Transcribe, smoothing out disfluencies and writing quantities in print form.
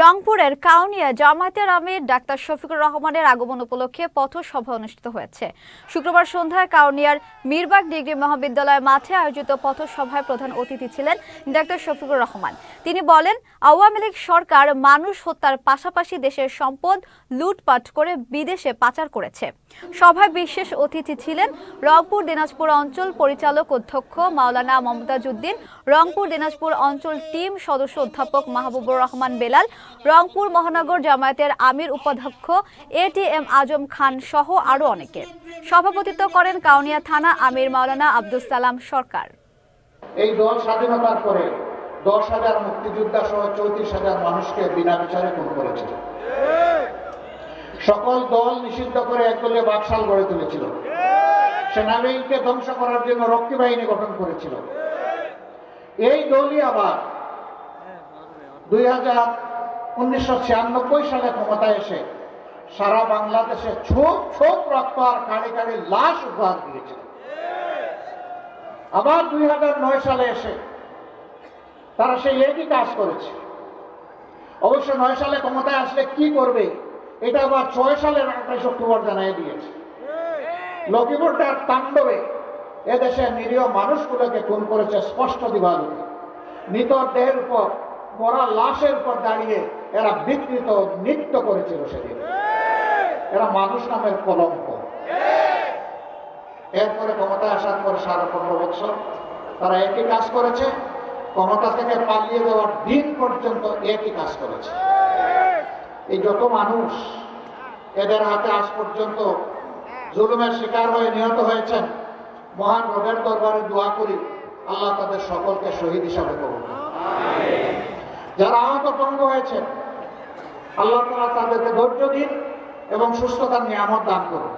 রংপুরের কাউনিয়া জামায়াতের আমির ডাক্তার শফিকুর রহমানের আগমন উপলক্ষে পথসভা অনুষ্ঠিত হয়েছে। শুক্রবার সন্ধ্যায় কাউনিয়ার মিরবাগ ডিগ্রি মহাবিদ্যালয় মাঠে আয়োজিত পথসভায় প্রধান অতিথি ছিলেন ডাক্তার শফিকুর রহমান। তিনি বলেন, আওয়ামী লীগ সরকার মানুষ হত্যার পাশাপাশি দেশের সম্পদ লুটপাট করে বিদেশে পাচার করেছে। সভায় বিশেষ অতিথি ছিলেন রংপুর দিনাজপুর অঞ্চল পরিচালক অধ্যক্ষ মাওলানা মমতাজউদ্দিন, রংপুর দিনাজপুর অঞ্চল টিম সদস্য অধ্যাপক মাহবুবুর রহমান বেলাল, রংপুর মহানগর জামায়াতের আমির উপাধ্যক্ষ এটিএম আজম খান সহ আরো অনেকে। সভাপতিত্ব করেন কাউনিয়া থানা আমির মাওলানা আব্দুস সালাম সরকার। এই দল স্বাধীনতার পরে 10,000 মুক্তিযোদ্ধা সহ 34,000 মানুষকে বিনা বিচারে খুন করেছিল। সকল দল নিষিদ্ধ করে একদলীয় বাকশাল গড়ে তুলেছিল। সেনাবাহিনীকে ধ্বংস করার জন্য রক্ষী বাহিনী গঠন করেছিল। এই দলই আবার 1996 সালে ক্ষমতায় এসে সারা বাংলাদেশে ছোপ ছোপ রক্ত আর কাড়ি কাড়ি লাশ উপহার দিয়েছিল। আবার 2009 সালে এসে তারা সেই একই কাজ করেছে। অবশ্য 9 সালে ক্ষমতায় আসলে কি করবে এটা আবার 6 সালের 28 অক্টোবর জানিয়ে দিয়েছে। লক্ষ্মীপুরটার তাণ্ডবে এদেশের নিরীহ মানুষগুলোকে খুন করেছে স্পষ্ট দিবালোকে। মৃতদেহের উপর, মরা লাশের উপর দাঁড়িয়ে এরা বিকৃত নৃত্য করেছিল সেদিন। এরা মানুষ নামের কলঙ্ক। এরপরে ক্ষমতায় আসার পরে 15.5 বছর তারা একই কাজ করেছে। ক্ষমতা থেকে পালিয়ে যাওয়ার দিন পর্যন্ত একই কাজ করেছে। এই যত মানুষ এদের হাতে আজ পর্যন্ত জুলুমের শিকার হয়ে নিহত হয়েছেন, মহান রবের দরবারে দোয়া করি আল্লাহ তাদের সকলকে শহীদ হিসাবে করুন। যারা আহত ভঙ্গ হয়েছে আল্লাহ তাআলা তাদেরকে ধৈর্য দিন এবং সুস্থতার নিয়ামত দান করুন।